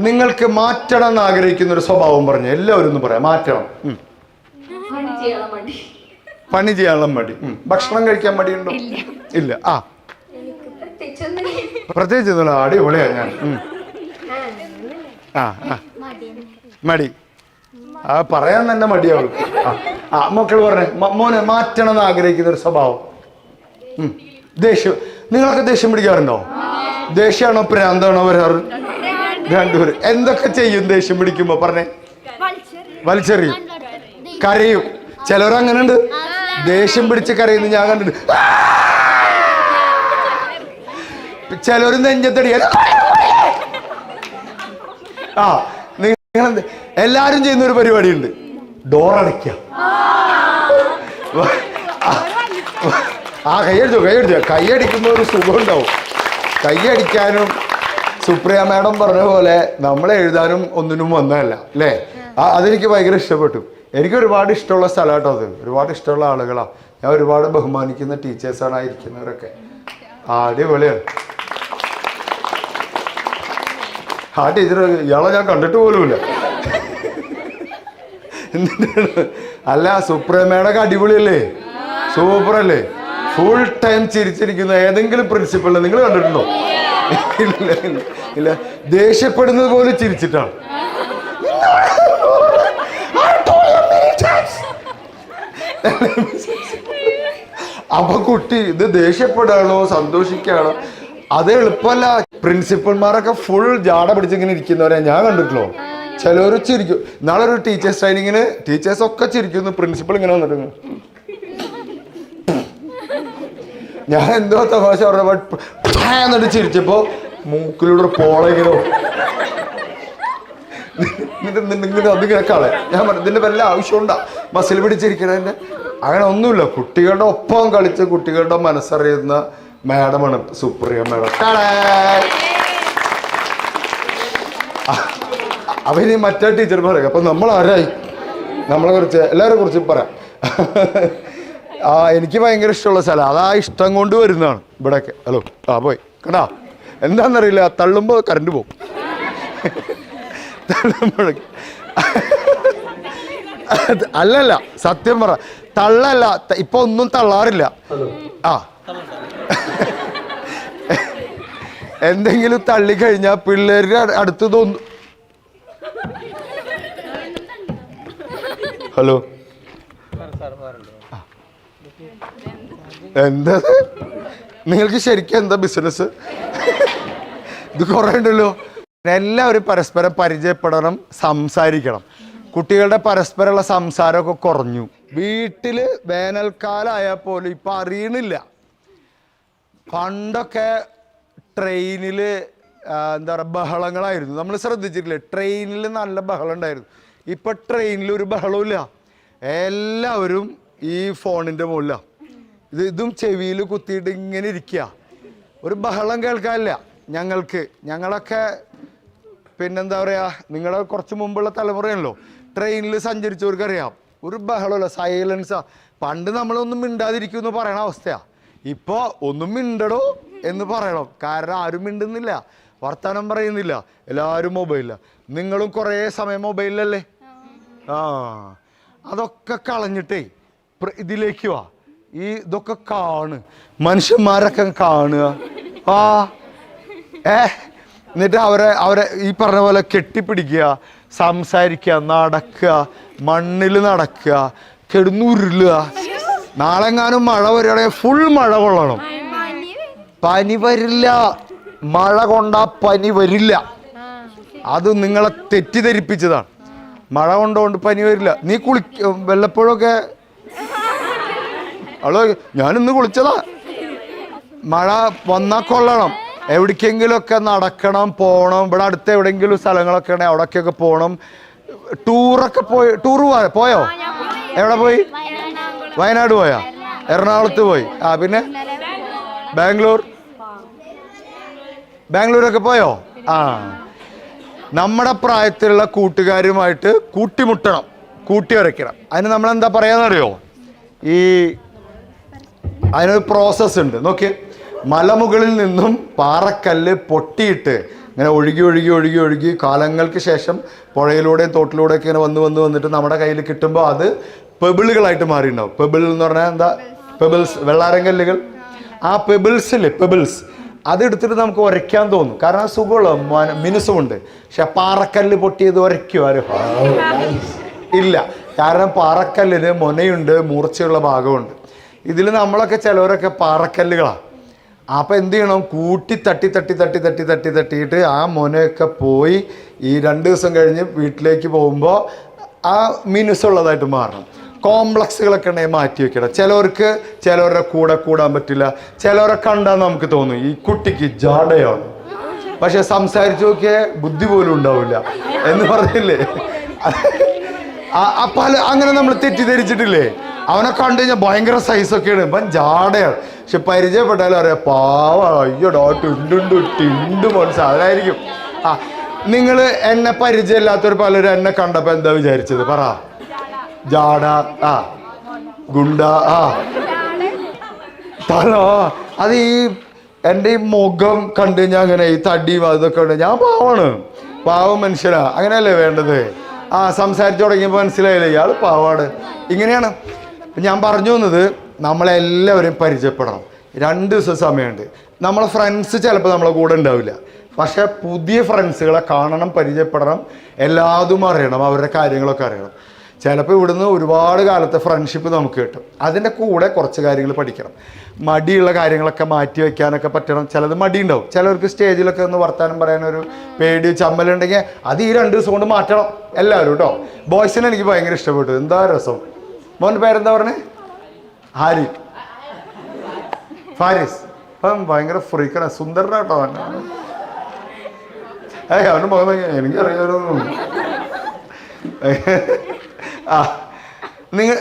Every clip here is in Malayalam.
നിങ്ങൾക്ക് മാറ്റണം എന്ന് ആഗ്രഹിക്കുന്ന ഒരു സ്വഭാവം പറഞ്ഞു എല്ലാവരും ഒന്ന് പറയാം. മാറ്റണം. പണി ചെയ്യാനുള്ള മടി. ഭക്ഷണം കഴിക്കാൻ മടിയുണ്ടോ? ഇല്ല. പ്രത്യേകിച്ച് അടിപൊളിയാ ഞാൻ. മടി പറയാൻ തന്നെ മടിയാവും. മക്കൾ പറഞ്ഞേ മോനെ മാറ്റണം എന്ന് ആഗ്രഹിക്കുന്ന ഒരു സ്വഭാവം. ദേഷ്യം. നിങ്ങളൊക്കെ ദേഷ്യം പിടിക്കാറുണ്ടോ? ദേഷ്യമാണോ പ്രാന്താണോ വരാറ്? രണ്ടുപേരും. എന്തൊക്കെ ചെയ്യും ദേഷ്യം പിടിക്കുമ്പോ? പറഞ്ഞേ. വലിച്ചെറിയും, കരയും. ചിലരങ്ങനെ ഉണ്ട്, ദേഷ്യം പിടിച്ച് കരയുന്നു ഞാൻ കണ്ടിട്ട്. ചിലര് നെഞ്ചത്തടിയാ. നിങ്ങൾ എല്ലാരും ചെയ്യുന്ന ഒരു പരിപാടി ഉണ്ട്, ഡോർ അടയ്ക്കുക. കൈയടിക്കുമ്പോ ഒരു സുഖം ഉണ്ടാവും. കൈയടിക്കാനും സുപ്രിയ മാഡം പറഞ്ഞ പോലെ നമ്മളെ എഴുതാനും ഒന്നിനും വന്നതല്ല അല്ലേ? അതെനിക്ക് ഭയങ്കര ഇഷ്ടപ്പെട്ടു. എനിക്ക് ഒരുപാട് ഇഷ്ടമുള്ള സ്ഥലമാട്ടോ അത്. ഒരുപാട് ഇഷ്ടമുള്ള ആളുകളാണ്. ഞാൻ ഒരുപാട് ബഹുമാനിക്കുന്ന ടീച്ചേഴ്സാണ് ആയിരിക്കുന്നവരൊക്കെ. അടിപൊളിയാണ്. ആ ടീച്ചർ ഇയാളെ ഞാൻ കണ്ടിട്ട് പോലുമില്ല. എന്തിനാണ്? അല്ല, സുപ്രീമേടൊക്കെ അടിപൊളിയല്ലേ? സൂപ്പറല്ലേ? ഫുൾ ടൈം ചിരിച്ചിരിക്കുന്ന ഏതെങ്കിലും പ്രിൻസിപ്പളിനെ നിങ്ങൾ കണ്ടിട്ടുണ്ടോ? ഇല്ല ഇല്ല. ദേഷ്യപ്പെടുന്നത് പോലും ചിരിച്ചിട്ടാണ്. അപ്പൊ കുട്ടി ഇത് ദേഷ്യപ്പെടാണോ സന്തോഷിക്കാണോ അത് എളുപ്പമല്ല. പ്രിൻസിപ്പൽമാരൊക്കെ ഫുൾ ജാട പിടിച്ചിങ്ങനെ ഇരിക്കുന്നവരെ ഞാൻ കണ്ടിട്ടുള്ളൂ. ചിലവർ ചിരിക്കും. നാളെ ഒരു ടീച്ചേഴ്സ് ട്രെയിനിങ്ങിന് ടീച്ചേഴ്സൊക്കെ ചിരിക്കുന്നു, പ്രിൻസിപ്പൾ ഇങ്ങനെ വന്നിട്ട് ഞാൻ എന്തോ തമാശ പറഞ്ഞപ്പോ എന്നിട്ട് ചിരിച്ചപ്പോ മൂക്കിലൂടെ പോളെങ്കിലോ അതിങ്ങനെ കളെ. ഞാൻ പറഞ്ഞു ഇതിന്റെ വല്ല ആവശ്യമുണ്ടാ മസിൽ പിടിച്ചിരിക്കണതിന്റെ? അങ്ങനെ ഒന്നുമില്ല. കുട്ടികളുടെ ഒപ്പം കളിച്ച് കുട്ടികളുടെ മനസ്സറിയുന്ന മാഡമാണ് സുപ്രിയ മാഡം. അവന് മറ്റേ ടീച്ചർ പറയാം. അപ്പൊ നമ്മൾ ആരായി? നമ്മളെ കുറിച്ച് എല്ലാവരെ കുറിച്ച് പറയാം. എനിക്ക് ഭയങ്കര ഇഷ്ടമുള്ള സ്ഥലം. അതാ ഇഷ്ടം കൊണ്ട് വരുന്നതാണ് ഇവിടെയൊക്കെ. ഹലോ പോയി കണ്ടാ എന്താന്നറിയില്ല, തള്ളുമ്പോ കറണ്ട് പോകും. തള്ളുമ്പോഴൊക്കെ അല്ലല്ല, സത്യം പറ, തള്ളല്ല. ഇപ്പൊ ഒന്നും തള്ളാറില്ല. എന്തെങ്കിലും തള്ളിക്കഴിഞ്ഞാൽ പിള്ളേരുടെ അടുത്ത് തോന്നും. ഹലോ എന്താ നിങ്ങൾക്ക് ശരിക്കും എന്താ ബിസിനസ്? ഇത് കുറേ ഉണ്ടല്ലോ. എല്ലാവരും പരസ്പരം പരിചയപ്പെടണം, സംസാരിക്കണം. കുട്ടികളുടെ പരസ്പരമുള്ള സംസാരമൊക്കെ കുറഞ്ഞു. വീട്ടില് വേനൽക്കാലമായാൽ പോലും ഇപ്പൊ അറിയണില്ല. പണ്ടൊക്കെ ട്രെയിനില് എന്താ പറയുക ബഹളങ്ങളായിരുന്നു. നമ്മൾ ശ്രദ്ധിച്ചിട്ടില്ലേ? ട്രെയിനിൽ നല്ല ബഹളം ഉണ്ടായിരുന്നു. ഇപ്പൊ ട്രെയിനിൽ ഒരു ബഹളവും ഇല്ല. എല്ലാവരും ഈ ഫോണിന്റെ മുകളിലാണ്. ഇതും ചെവിയിൽ കുത്തിയിട്ട് ഇങ്ങനെ ഇരിക്കുക. ഒരു ബഹളം കേൾക്കാനില്ല ഞങ്ങളൊക്കെ. പിന്നെന്താ പറയാ, നിങ്ങളുടെ കുറച്ച് മുമ്പുള്ള തലമുറയാണല്ലോ. ട്രെയിനിൽ സഞ്ചരിച്ചവർക്കറിയാം, ഒരു ബഹളമല്ല, സൈലൻസാ. പണ്ട് നമ്മളൊന്നും മിണ്ടാതിരിക്കുമെന്ന് പറയണ അവസ്ഥയാ. ഇപ്പൊ ഒന്നും മിണ്ടടോ എന്ന് പറയണം. കാരണം ആരും മിണ്ടുന്നില്ല, വർത്തമാനം പറയുന്നില്ല, എല്ലാവരും മൊബൈലില്ല. നിങ്ങളും കുറേ സമയം മൊബൈലിലല്ലേ? അതൊക്കെ കളഞ്ഞിട്ടേ ഇതിലേക്ക് വാ. ഇതൊക്കെ മനുഷ്യന്മാരൊക്കെ കാണുക. എന്നിട്ട് അവരെ ഈ പറഞ്ഞ പോലെ കെട്ടിപ്പിടിക്കുക, സംസാരിക്കുക, നടക്കുക, മണ്ണിൽ നടക്കുക, കിടന്നുരുളുക. നാളെങ്ങാനും മഴ വരികയാണെങ്കിൽ ഫുൾ മഴ കൊള്ളണം. പനി വരില്ല, മഴ കൊണ്ടാ പനി വരില്ല. അത് നിങ്ങളെ തെറ്റിദ്ധരിപ്പിച്ചതാണ്. മഴ കൊണ്ടുകൊണ്ട് പനി വരില്ല. നീ വല്ലപ്പോഴൊക്കെ ഞാനിന്ന് കുളിച്ചതാ. മഴ വന്നാൽ കൊള്ളണം. എവിടേക്കെങ്കിലുമൊക്കെ നടക്കണം, പോകണം. ഇവിടെ അടുത്ത് എവിടെയെങ്കിലും സ്ഥലങ്ങളൊക്കെ ഉണ്ടെങ്കിൽ അവിടേക്കൊക്കെ പോകണം. ടൂറൊക്കെ പോയോ? എവിടെ പോയി? വയനാട് പോയാ? എറണാകുളത്ത് പോയി. പിന്നെ ബാംഗ്ലൂരൊക്കെ പോയോ? നമ്മുടെ പ്രായത്തിലുള്ള കൂട്ടുകാരുമായിട്ട് കൂട്ടിമുട്ടണം, കൂട്ടി വരയ്ക്കണം. അതിന് നമ്മളെന്താ പറയാന്നറിയോ? അതിനൊരു പ്രോസസ്സ് ഉണ്ട്. നോക്കിയേ, മലമുകളിൽ നിന്നും പാറക്കല്ല് പൊട്ടിയിട്ട് ഇങ്ങനെ ഒഴുകി ഒഴുകി ഒഴുകി ഒഴുകി കാലങ്ങൾക്ക് ശേഷം പുഴയിലൂടെയും തോട്ടിലൂടെയൊക്കെ ഇങ്ങനെ വന്നിട്ട് നമ്മുടെ കയ്യിൽ കിട്ടുമ്പോൾ അത് പെബിളുകളായിട്ട് മാറിയിട്ടുണ്ടാവും. പെബിൾ എന്ന് പറഞ്ഞാൽ എന്താ? പെബിൾസ്, വെള്ളാരങ്കല്ലുകൾ. ആ പെബിൾസ് അതെടുത്തിട്ട് നമുക്ക് ഉരയ്ക്കാൻ തോന്നും, കാരണം സുഖമുള്ള മിനുസമുണ്ട്. പക്ഷെ പാറക്കല്ല് പൊട്ടിയത് ഉരയ്ക്കും ആരും ഇല്ല, കാരണം പാറക്കല്ലിന് മുനയുണ്ട്, മൂർച്ചയുള്ള ഭാഗമുണ്ട്. ഇതിൽ നമ്മളൊക്കെ ചിലവരൊക്കെ പാറക്കല്ലുകളാണ്. അപ്പം എന്ത് ചെയ്യണം? കൂട്ടി തട്ടിയിട്ട് ആ മുനയൊക്കെ പോയി ഈ 2 ദിവസം കഴിഞ്ഞ് വീട്ടിലേക്ക് പോകുമ്പോൾ ആ മിനുസുള്ളതായിട്ട് മാറണം. കോംപ്ലക്സുകളൊക്കെ ഉണ്ടെങ്കിൽ മാറ്റി വെക്കണം. ചിലവരുടെ കൂടെ കൂടാൻ പറ്റില്ല. ചിലവരെ കണ്ടാൽ നമുക്ക് തോന്നും ഈ കുട്ടിക്ക് ജാടയാണ്, പക്ഷെ സംസാരിച്ചു നോക്കിയേ ബുദ്ധി പോലും ഉണ്ടാവില്ല എന്ന് പറഞ്ഞില്ലേ? പല അങ്ങനെ നമ്മൾ തെറ്റിദ്ധരിച്ചിട്ടില്ലേ? അവനെ കണ്ടു കഴിഞ്ഞാൽ ഭയങ്കര സൈസൊക്കെയാണ്, ഇപ്പം ജാടയാണ്. പക്ഷെ പരിചയപ്പെട്ടാലും അറിയാം പാവ, അയ്യോടോ ടിണ്ടു മോൻ സാധനമായിരിക്കും. നിങ്ങൾ എന്നെ പരിചയമില്ലാത്തൊരു പലരും എന്നെ കണ്ടപ്പോൾ എന്താ വിചാരിച്ചത്? പറ. ജാട, ഗുണ്ട, തലോ. അത് ഈ എൻ്റെ ഈ മുഖം കണ്ടു കഴിഞ്ഞാൽ അങ്ങനെ ഈ തടിയും അതൊക്കെ ഉണ്ട്. ഞാൻ പാവം മനുഷ്യനാ, അങ്ങനെയല്ലേ വേണ്ടത്? സംസാരിച്ചു തുടങ്ങിയപ്പോൾ മനസ്സിലായില്ലേ ഇയാൾ പാവാണ്. ഇങ്ങനെയാണ് ഞാൻ പറഞ്ഞു വന്നത്. നമ്മളെല്ലാവരെയും പരിചയപ്പെടണം. 2 ദിവസം സമയമുണ്ട്. നമ്മളെ ഫ്രണ്ട്സ് ചിലപ്പോൾ നമ്മളെ കൂടെ ഉണ്ടാവില്ല, പക്ഷെ പുതിയ ഫ്രണ്ട്സുകളെ കാണണം, പരിചയപ്പെടണം, എല്ലാതും അറിയണം, അവരുടെ കാര്യങ്ങളൊക്കെ അറിയണം. ചിലപ്പോൾ ഇവിടുന്ന് ഒരുപാട് കാലത്തെ ഫ്രണ്ട്ഷിപ്പ് നമുക്ക് കിട്ടും. അതിൻ്റെ കൂടെ കുറച്ച് കാര്യങ്ങൾ പഠിക്കണം. മടിയുള്ള കാര്യങ്ങളൊക്കെ മാറ്റി വയ്ക്കാനൊക്കെ പറ്റണം. ചിലത് മടിയുണ്ടാവും. ചിലവർക്ക് സ്റ്റേജിലൊക്കെ ഒന്ന് വർത്താനം പറയാനൊരു പേടി ചമ്മലുണ്ടെങ്കിൽ അത് ഈ 2 ദിവസം കൊണ്ട് മാറ്റണം എല്ലാവരും കേട്ടോ. ബോയ്സിനെ എനിക്ക് ഭയങ്കര ഇഷ്ടപ്പെട്ടു. എന്താ രസം. മോൻ്റെ പേരെന്താ പറഞ്ഞേ? ഫാരിസ്. അപ്പം ഭയങ്കര ഫ്രീക്കണ, സുന്ദരനാട്ടോ അവൻ. അവൻ്റെ മുഖം എനിക്കറിയാമോ? നിങ്ങൾ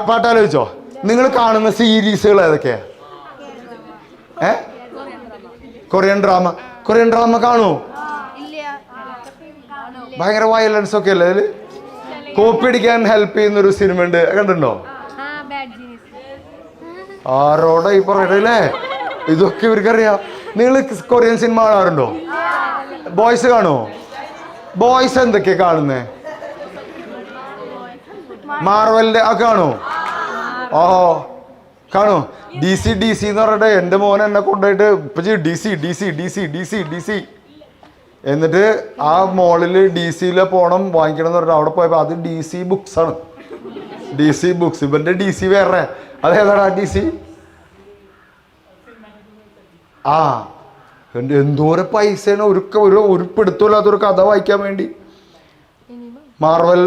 പാട്ടാലോചിച്ചോ? നിങ്ങൾ കാണുന്ന സീരീസുകൾ ഏതൊക്കെയാ? കൊറിയൻ ഡ്രാമ കാണുമോ? ഭയങ്കര വയലൻസ് ഒക്കെ അല്ലേ അതിൽ? കോപ്പി അടിക്കാൻ ഹെൽപ്പ് ചെയ്യുന്നൊരു സിനിമ ഉണ്ട്, കണ്ടിട്ടുണ്ടോ? ആരോടെ ഈ പറയണല്ലേ? ഇതൊക്കെ ഇവർക്കറിയാം. നിങ്ങൾ കൊറിയൻ സിനിമ കാണാറുണ്ടോ? ബോയ്സ് കാണുമോ? ബോയ്സ് എന്തൊക്കെയാ കാണുന്നേ? മാർവലിന്റെ കാണോ? കാണോ? ഡി സി എന്ന് പറഞ്ഞിട്ട് എൻ്റെ മോൻ എന്നെ കൊണ്ടുപോയിട്ട് ഇപ്പം ഡി സി എന്നിട്ട് ആ മോളിൽ DC പോകണം വാങ്ങിക്കണം എന്ന് പറഞ്ഞിട്ട് അവിടെ പോയപ്പോൾ അത് DC ബുക്സാണ്. ബുക്സ്. ഇവൻ്റെ DC വേറെ. അതേതാടാ DC? എന്തോരം പൈസയാണ് ഒരു പിടുത്തമില്ലാത്തൊരു കഥ വായിക്കാൻ വേണ്ടി. മാർവൽ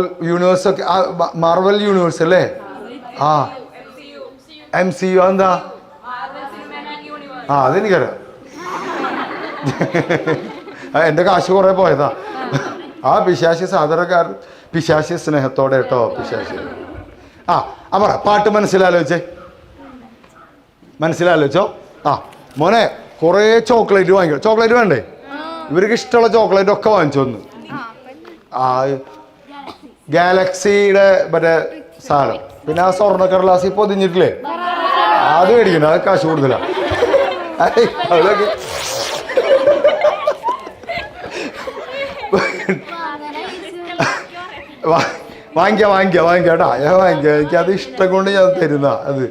യൂണിവേഴ്സ് അല്ലേ? MCU എന്താ? അതെനിക്കറിയാം. എൻ്റെ കാശ് കുറേ പോയതാ. പിശാശി സാധാരണക്കാരൻ, പിശാശി സ്നേഹത്തോടെ കേട്ടോ. പിശാശി പറ. പാട്ട് മനസ്സിലാലോചിച്ചോ? മോനെ കുറേ ചോക്ലേറ്റ് വാങ്ങിക്കോ. ചോക്ലേറ്റ് വേണ്ടേ? ഇവർക്ക് ഇഷ്ടമുള്ള ചോക്ലേറ്റ് ഒക്കെ വാങ്ങിച്ചോന്ന്. ഗാലക്സിയുടെ മറ്റേ സാധനം, പിന്നെ ആ സ്വർണ്ണക്കടലാസ് പൊതിഞ്ഞിട്ടില്ലേ, അത് മേടിക്കണം. അത് കാശ് കൂടുതലാണ്. വാങ്ങിക്കാം കേട്ടാ. ഞാൻ വാങ്ങിക്കാം. എനിക്കത് ഇഷ്ടം കൊണ്ട് ഞാൻ തരുന്ന അത്.